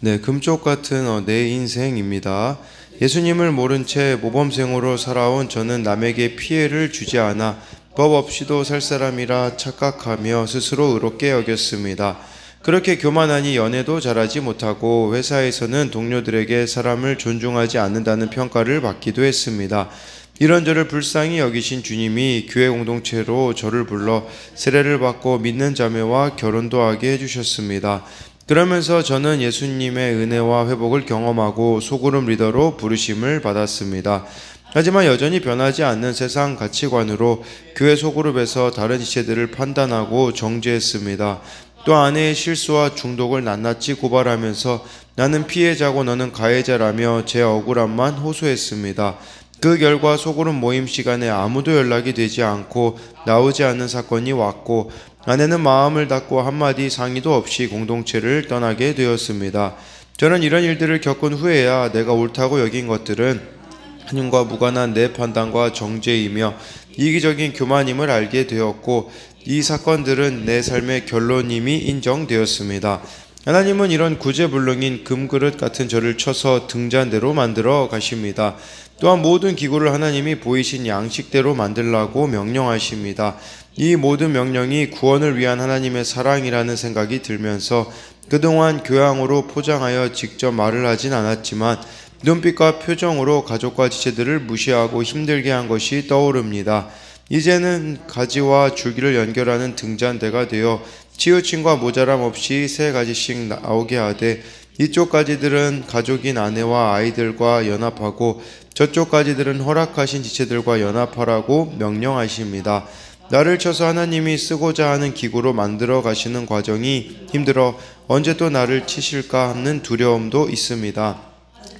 네, 금쪽 같은 내 인생입니다. 예수님을 모른 채 모범생으로 살아온 저는 남에게 피해를 주지 않아 법 없이도 살 사람이라 착각하며 스스로 의롭게 여겼습니다. 그렇게 교만하니 연애도 잘하지 못하고 회사에서는 동료들에게 사람을 존중하지 않는다는 평가를 받기도 했습니다. 이런 저를 불쌍히 여기신 주님이 교회 공동체로 저를 불러 세례를 받고 믿는 자매와 결혼도 하게 해주셨습니다. 그러면서 저는 예수님의 은혜와 회복을 경험하고 소그룹 리더로 부르심을 받았습니다. 하지만 여전히 변하지 않는 세상 가치관으로 교회 소그룹에서 다른 지체들을 판단하고 정죄했습니다. 또 아내의 실수와 중독을 낱낱이 고발하면서 나는 피해자고 너는 가해자라며 제 억울함만 호소했습니다. 그 결과 소그룹 모임 시간에 아무도 연락이 되지 않고 나오지 않는 사건이 왔고 아내는 마음을 닫고 한마디 상의도 없이 공동체를 떠나게 되었습니다. 저는 이런 일들을 겪은 후에야 내가 옳다고 여긴 것들은 하나님과 무관한 내 판단과 정죄이며 이기적인 교만임을 알게 되었고 이 사건들은 내 삶의 결론임이 인정되었습니다. 하나님은 이런 구제불능인 금그릇 같은 저를 쳐서 등잔대로 만들어 가십니다. 또한 모든 기구를 하나님이 보이신 양식대로 만들라고 명령하십니다. 이 모든 명령이 구원을 위한 하나님의 사랑이라는 생각이 들면서 그동안 교양으로 포장하여 직접 말을 하진 않았지만 눈빛과 표정으로 가족과 지체들을 무시하고 힘들게 한 것이 떠오릅니다. 이제는 가지와 줄기를 연결하는 등잔대가 되어 치우침과 모자람 없이 3가지씩 나오게 하되 이쪽 가지들은 가족인 아내와 아이들과 연합하고 저쪽 가지들은 허락하신 지체들과 연합하라고 명령하십니다. 나를 쳐서 하나님이 쓰고자 하는 기구로 만들어 가시는 과정이 힘들어 언제 또 나를 치실까 하는 두려움도 있습니다.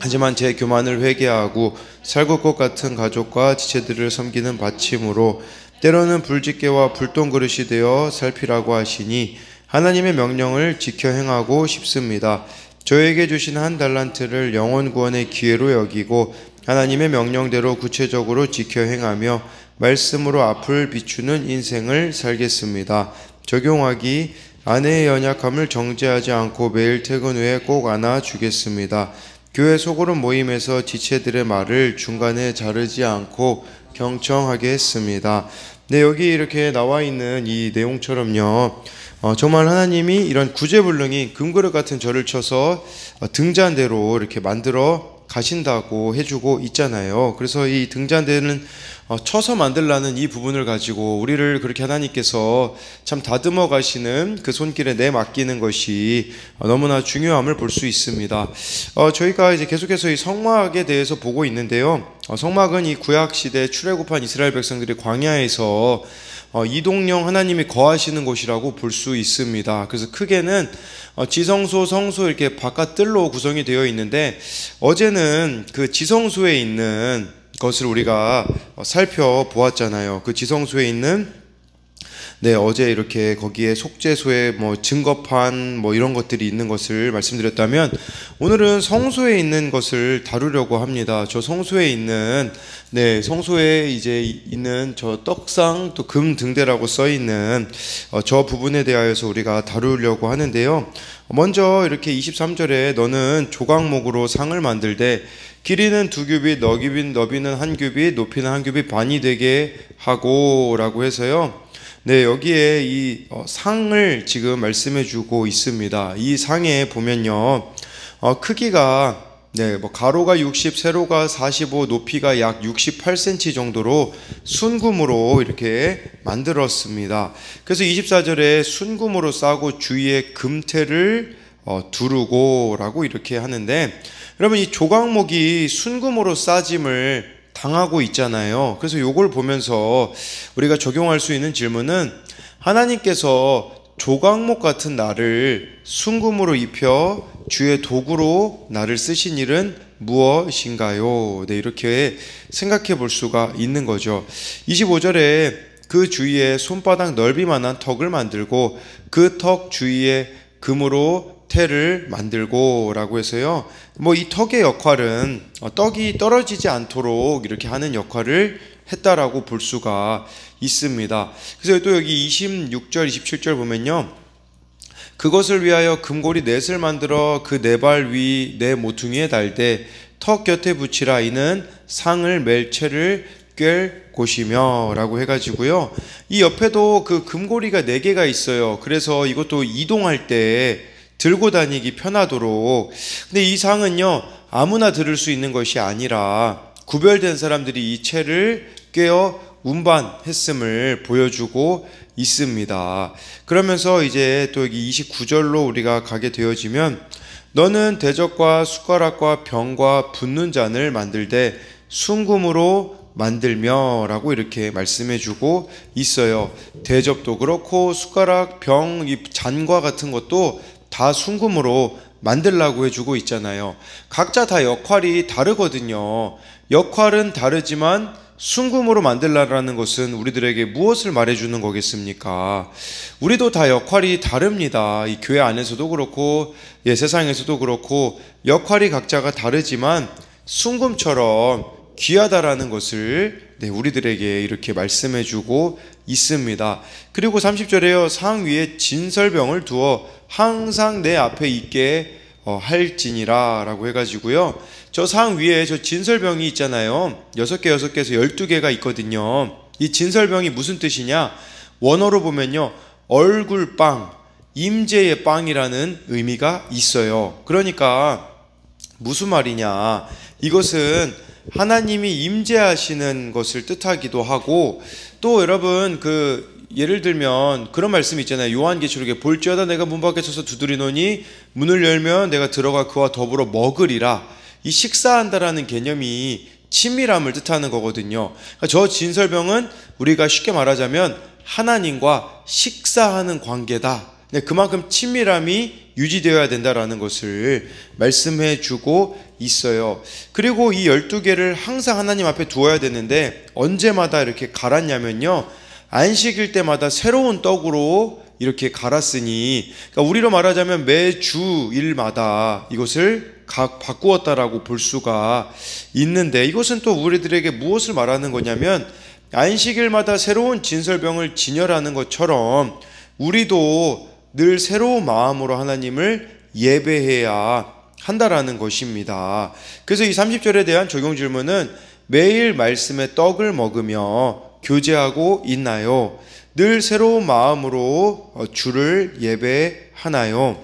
하지만 제 교만을 회개하고 살구꽃 같은 가족과 지체들을 섬기는 받침으로 때로는 불집게와 불똥그릇이 되어 살피라고 하시니 하나님의 명령을 지켜 행하고 싶습니다. 저에게 주신 1달란트를 영혼 구원의 기회로 여기고 하나님의 명령대로 구체적으로 지켜 행하며 말씀으로 앞을 비추는 인생을 살겠습니다. 적용하기: 아내의 연약함을 정죄하지 않고 매일 퇴근 후에 꼭 안아주겠습니다. 교회 소그룹 모임에서 지체들의 말을 중간에 자르지 않고 경청하게 했습니다. 네, 여기 이렇게 나와 있는 이 내용처럼요, 정말 하나님이 이런 구제불능이 금그릇 같은 저를 쳐서 등잔대로 이렇게 만들어 가신다고 해주고 있잖아요. 그래서 이 등잔대는 쳐서 만들라는 이 부분을 가지고 우리를 그렇게 하나님께서 참 다듬어 가시는 그 손길에 내맡기는 것이 너무나 중요함을 볼 수 있습니다. 저희가 이제 계속해서 이 성막에 대해서 보고 있는데요. 성막은 이 구약시대 출애굽한 이스라엘 백성들이 광야에서 이동령 하나님이 거하시는 곳이라고 볼 수 있습니다. 그래서 크게는 지성소, 성소 이렇게 바깥뜰로 구성이 되어 있는데 어제는 그 지성소에 있는 것을 우리가 살펴보았잖아요. 그 지성소에 있는 어제 이렇게 거기에 속죄소에 증거판 이런 것들이 있는 것을 말씀드렸다면 오늘은 성소에 있는 것을 다루려고 합니다. 저 성소에 있는 성소에 이제 있는 저 떡상 또 금 등대라고 써 있는 저 부분에 대하여서 우리가 다루려고 하는데요. 먼저 이렇게 23절에 너는 조각목으로 상을 만들되 길이는 2규빗, 너비는 1규빗, 높이는 1규빗 반이 되게 하고 라고 해서요. 여기에 이 상을 지금 말씀해 주고 있습니다. 이 상에 보면요, 크기가 가로가 60, 세로가 45, 높이가 약 68cm 정도로 순금으로 이렇게 만들었습니다. 그래서 24절에 순금으로 싸고 주위에 금태를 두르고 라고 이렇게 하는데, 여러분 이 조각목이 순금으로 싸짐을 당하고 있잖아요. 그래서 요걸 보면서 우리가 적용할 수 있는 질문은, 하나님께서 조각목 같은 나를 순금으로 입혀 주의 도구로 나를 쓰신 일은 무엇인가요? 이렇게 생각해 볼 수가 있는 거죠. 25절에 그 주위에 손바닥 넓이만한 턱을 만들고 그 턱 주위에 금으로 태를 만들고 라고 해서요, 이 턱의 역할은 떡이 떨어지지 않도록 이렇게 하는 역할을 했다라고 볼 수가 있습니다. 그래서 또 여기 26절, 27절 보면요, 그것을 위하여 금고리 넷을 만들어 그 네 발 위 네 모퉁이에 달되 턱 곁에 붙이라. 이는 상을 맬 채를 꿰 곳이며 라고 해가지고요. 이 옆에도 그 금고리가 4개가 있어요. 그래서 이것도 이동할 때 들고 다니기 편하도록. 근데 이 상은요, 아무나 들을 수 있는 것이 아니라 구별된 사람들이 이 채를 꿰어 운반했음을 보여주고 있습니다. 그러면서 이제 또 여기 29절로 우리가 가게 되어지면 너는 대접과 숟가락과 병과 붓는 잔을 만들되 순금으로 만들며 라고 이렇게 말씀해 주고 있어요. 대접도 그렇고 숟가락, 병, 이 잔과 같은 것도 다 순금으로 만들라고 해주고 있잖아요. 각자 다 역할이 다르거든요. 역할은 다르지만 순금으로 만들라라는 것은 우리들에게 무엇을 말해주는 거겠습니까? 우리도 다 역할이 다릅니다. 이 교회 안에서도 그렇고 세상에서도 그렇고 역할이 각자가 다르지만 순금처럼 귀하다라는 것을 우리들에게 이렇게 말씀해주고 있습니다. 그리고 30절에요. 상 위에 진설병을 두어 항상 내 앞에 있게 할지니라 라고 해가지고요. 저 상 위에 저 진설병이 있잖아요. 6개에서 12개가 있거든요. 이 진설병이 무슨 뜻이냐? 원어로 보면요, 얼굴빵, 임재의 빵이라는 의미가 있어요. 그러니까 무슨 말이냐? 이것은 하나님이 임재하시는 것을 뜻하기도 하고, 또 여러분 예를 들면 그런 말씀이 있잖아요. 요한계시록에 볼지어다 내가 문 밖에 서서 두드리노니 문을 열면 내가 들어가 그와 더불어 먹으리라. 이 식사한다라는 개념이 친밀함을 뜻하는 거거든요. 그러니까 저 진설병은 우리가 쉽게 말하자면 하나님과 식사하는 관계다. 그만큼 친밀함이 유지되어야 된다라는 것을 말씀해 주고 있어요. 그리고 이 12개를 항상 하나님 앞에 두어야 되는데 언제마다 이렇게 갈았냐면요, 안식일 때마다 새로운 떡으로 이렇게 갈았으니, 그러니까 우리로 말하자면 매주 일마다 이것을 바꾸었다라고 볼 수가 있는데, 이것은 또 우리들에게 무엇을 말하는 거냐면 안식일마다 새로운 진설병을 진열하는 것처럼 우리도 늘 새로운 마음으로 하나님을 예배해야 한다라는 것입니다. 그래서 이 30절에 대한 적용 질문은 매일 말씀의 떡을 먹으며 교제하고 있나요? 늘 새로운 마음으로 주를 예배하나요?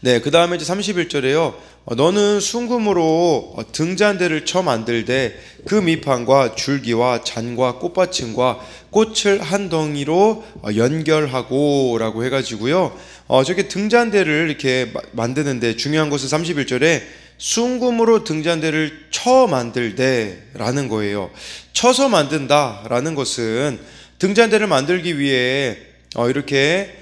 그 다음에 이제 31절에요. 너는 순금으로 등잔대를 쳐 만들되 그 밑판과 줄기와 잔과 꽃받침과 꽃을 한 덩이로 연결하고 라고 해가지고요. 저게 등잔대를 이렇게 만드는데 중요한 것은 31절에 순금으로 등잔대를 쳐 만들되 라는 거예요. 쳐서 만든다 라는 것은 등잔대를 만들기 위해 이렇게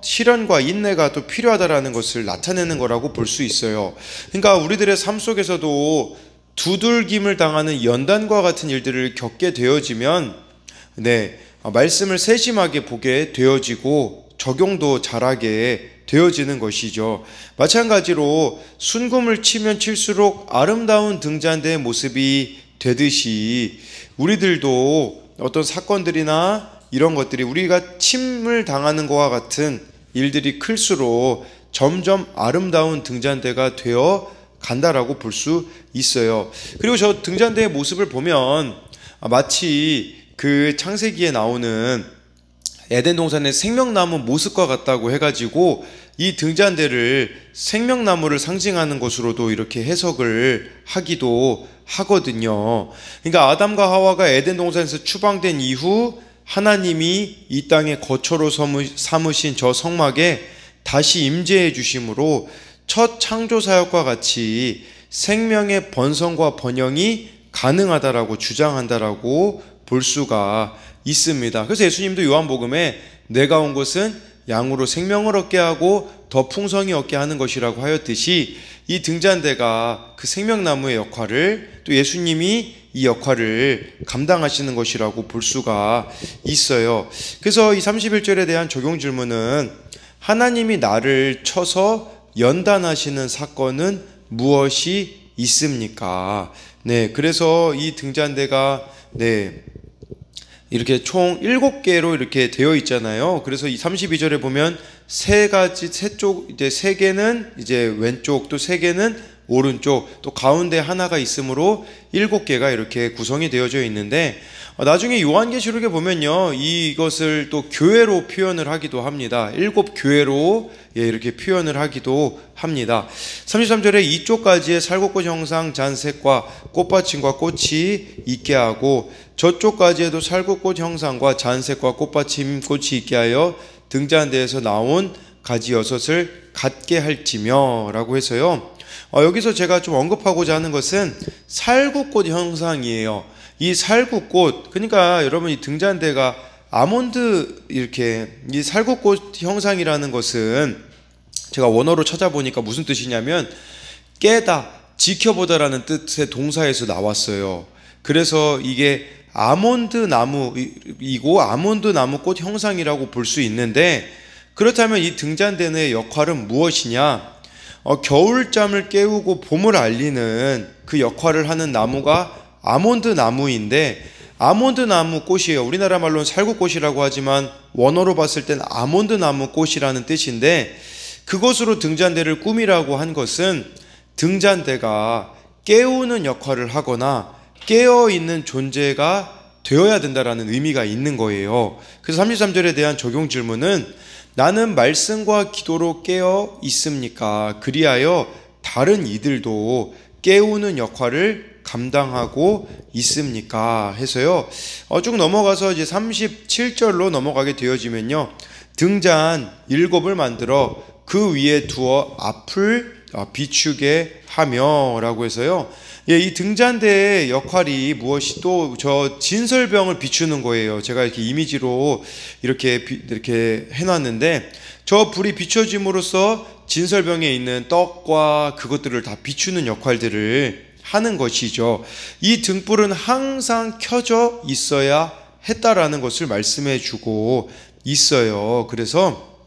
시련과 인내가 또 필요하다라는 것을 나타내는 거라고 볼 수 있어요. 그러니까 우리들의 삶 속에서도 두들김을 당하는 연단과 같은 일들을 겪게 되어지면 말씀을 세심하게 보게 되어지고 적용도 잘하게 되어지는 것이죠. 마찬가지로 순금을 치면 칠수록 아름다운 등잔대의 모습이 되듯이 우리들도 어떤 사건들이나 이런 것들이 우리가 침을 당하는 것과 같은 일들이 클수록 점점 아름다운 등잔대가 되어 간다라고 볼 수 있어요. 그리고 저 등잔대의 모습을 보면 마치 그 창세기에 나오는 에덴 동산의 생명나무 모습과 같다고 해가지고 이 등잔대를 생명나무를 상징하는 것으로도 이렇게 해석을 하기도 하거든요. 그러니까 아담과 하와가 에덴 동산에서 추방된 이후 하나님이 이 땅의 거처로 삼으신 저 성막에 다시 임재해 주심으로 첫 창조 사역과 같이 생명의 번성과 번영이 가능하다라고 주장한다라고 볼 수가 있습니다. 그래서 예수님도 요한복음에 내가 온 것은 양으로 생명을 얻게 하고 더 풍성히 얻게 하는 것이라고 하였듯이 이 등잔대가 그 생명나무의 역할을, 또 예수님이 이 역할을 감당하시는 것이라고 볼 수가 있어요. 그래서 이 31절에 대한 적용 질문은 하나님이 나를 쳐서 연단하시는 사건은 무엇이 있습니까? 그래서 이 등잔대가 이렇게 총 7개로 이렇게 되어 있잖아요. 그래서 이 32절에 보면 세 쪽, 이제 3개는 이제 왼쪽, 또 3개는 오른쪽, 또 가운데 하나가 있으므로 7개가 이렇게 구성이 되어져 있는데, 나중에 요한계시록에 보면요, 이것을 또 교회로 표현을 하기도 합니다. 7교회로 이렇게 표현을 하기도 합니다. 33절에 이쪽까지의 살구꽃 형상 잔색과 꽃받침과 꽃이 있게 하고, 저쪽까지에도 살구꽃 형상과 잔색과 꽃받침 꽃이 있게 하여 등잔대에서 나온 가지 6을 갖게 할지며 라고 해서요, 여기서 제가 좀 언급하고자 하는 것은 살구꽃 형상이에요. 이 살구꽃, 그러니까 여러분 이 등잔대가 아몬드, 이렇게 이 살구꽃 형상이라는 것은 제가 원어로 찾아보니까 무슨 뜻이냐면 깨다, 지켜보다라는 뜻의 동사에서 나왔어요. 그래서 이게 아몬드 나무이고 아몬드 나무 꽃 형상이라고 볼 수 있는데, 그렇다면 이 등잔대의 역할은 무엇이냐? 겨울잠을 깨우고 봄을 알리는 그 역할을 하는 나무가 아몬드 나무인데, 아몬드 나무 꽃이에요. 우리나라 말로는 살구꽃이라고 하지만 원어로 봤을 땐 아몬드 나무 꽃이라는 뜻인데, 그것으로 등잔대를 꾸미라고 한 것은 등잔대가 깨우는 역할을 하거나 깨어있는 존재가 되어야 된다라는 의미가 있는 거예요. 그래서 33절에 대한 적용 질문은 나는 말씀과 기도로 깨어 있습니까? 그리하여 다른 이들도 깨우는 역할을 감당하고 있습니까? 해서요, 쭉 넘어가서 이제 37절로 넘어가게 되어지면요, 등잔 7을 만들어 그 위에 두어 앞을 비추게 하며 라고 해서요, 이 등잔대의 역할이 무엇이, 또 저 진설병을 비추는 거예요. 제가 이렇게 이미지로 이렇게 해놨는데, 저 불이 비춰짐으로써 진설병에 있는 떡과 그것들을 다 비추는 역할들을 하는 것이죠. 이 등불은 항상 켜져 있어야 했다라는 것을 말씀해 주고 있어요. 그래서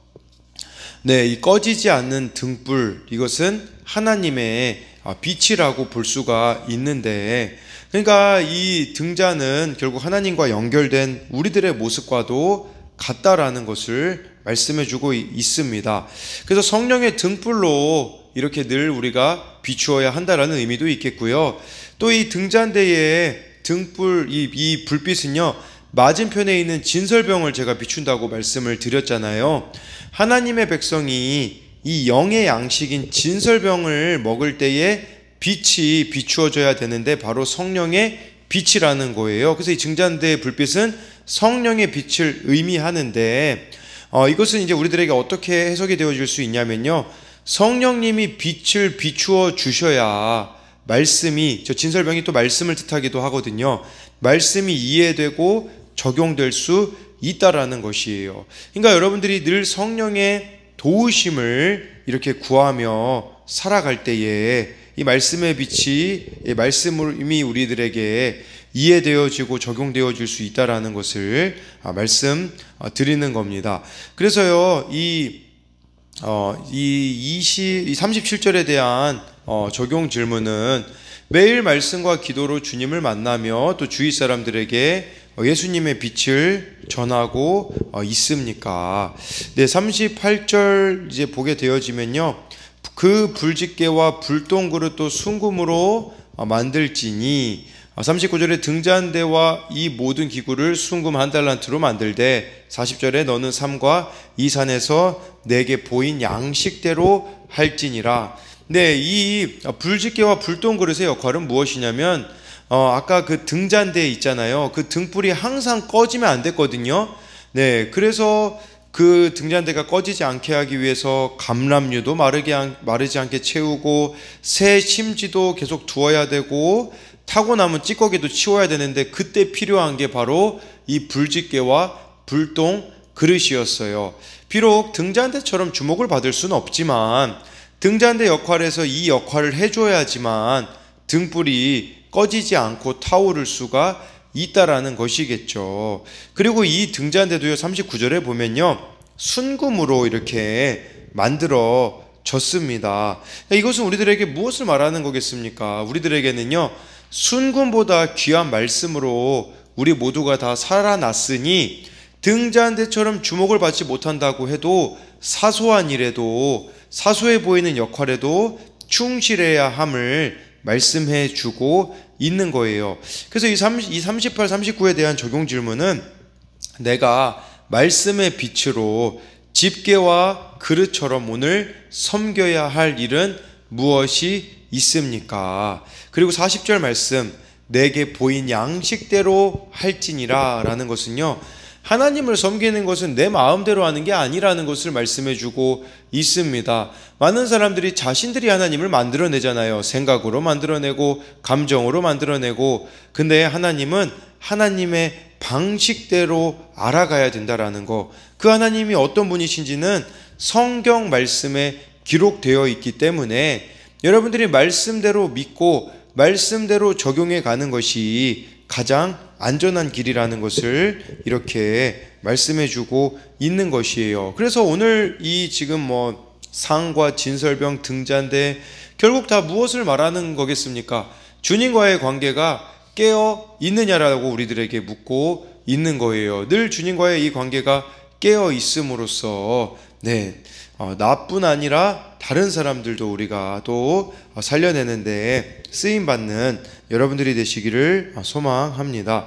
이 꺼지지 않는 등불, 이것은 하나님의 빛이라고 볼 수가 있는데, 그러니까 이 등잔은 결국 하나님과 연결된 우리들의 모습과도 같다라는 것을 말씀해 주고 있습니다. 그래서 성령의 등불로 이렇게 늘 우리가 비추어야 한다라는 의미도 있겠고요. 또 이 등잔대의 등불, 이 불빛은요, 맞은편에 있는 진설병을 제가 비춘다고 말씀을 드렸잖아요. 하나님의 백성이 이 영의 양식인 진설병을 먹을 때에 빛이 비추어져야 되는데 바로 성령의 빛이라는 거예요. 그래서 이 등잔대의 불빛은 성령의 빛을 의미하는데, 이것은 이제 우리들에게 어떻게 해석이 되어질 수 있냐면요, 성령님이 빛을 비추어 주셔야 말씀이, 저 진설병이 또 말씀을 뜻하기도 하거든요, 말씀이 이해되고 적용될 수 있다라는 것이에요. 그러니까 여러분들이 늘 성령의 도우심을 이렇게 구하며 살아갈 때에 이 말씀의 빛이, 이 말씀이 우리들에게 이해되어지고 적용되어질 수 있다라는 것을 말씀드리는 겁니다. 그래서요, 이 37절에 대한 적용 질문은 매일 말씀과 기도로 주님을 만나며 또 주위 사람들에게 예수님의 빛을 전하고 있습니까? 38절 이제 보게 되어지면요, 그 불집게와 불똥그릇 또 순금으로 만들지니, 39절에 등잔대와 이 모든 기구를 순금 1달란트로 만들되, 40절에 너는 삼과 이 산에서 내게 보인 양식대로 할지니라. 이 불집게와 불똥그릇의 역할은 무엇이냐면, 아까 그 등잔대 있잖아요. 그 등불이 항상 꺼지면 안 됐거든요. 그래서 그 등잔대가 꺼지지 않게 하기 위해서 감람류도 마르지 않게 채우고, 새 심지도 계속 두어야 되고, 타고 남은 찌꺼기도 치워야 되는데, 그때 필요한 게 바로 이 불집게와 불똥 그릇이었어요. 비록 등잔대처럼 주목을 받을 수는 없지만, 등잔대 역할에서 이 역할을 해줘야지만 등불이 꺼지지 않고 타오를 수가 있다라는 것이겠죠. 그리고 이 등잔대도요, 39절에 보면요, 순금으로 이렇게 만들어졌습니다. 이것은 우리들에게 무엇을 말하는 거겠습니까? 우리들에게는요, 순금보다 귀한 말씀으로 우리 모두가 다 살아났으니 등잔 대처럼 주목을 받지 못한다고 해도 사소한 일에도 사소해 보이는 역할에도 충실해야 함을 말씀해 주고 있는 거예요. 그래서 이 38, 39에 대한 적용 질문은 내가 말씀의 빛으로 집게와 그릇처럼 오늘 섬겨야 할 일은 무엇이 있습니까? 그리고 40절 말씀, 내게 보인 양식대로 할지니라 라는 것은요, 하나님을 섬기는 것은 내 마음대로 하는 게 아니라는 것을 말씀해 주고 있습니다. 많은 사람들이 자신들이 하나님을 만들어내잖아요. 생각으로 만들어내고 감정으로 만들어내고. 근데 하나님은 하나님의 방식대로 알아가야 된다라는 거. 그 하나님이 어떤 분이신지는 성경 말씀에 기록되어 있기 때문에 여러분들이 말씀대로 믿고 말씀대로 적용해 가는 것이 가장 안전한 길이라는 것을 이렇게 말씀해 주고 있는 것이에요. 그래서 오늘 이 지금 상과 진설병 등잔대 결국 다 무엇을 말하는 거겠습니까? 주님과의 관계가 깨어 있느냐라고 우리들에게 묻고 있는 거예요. 늘 주님과의 이 관계가 깨어 있음으로써 나뿐 아니라 다른 사람들도 우리가 또 살려내는데 쓰임받는 여러분들이 되시기를 소망합니다.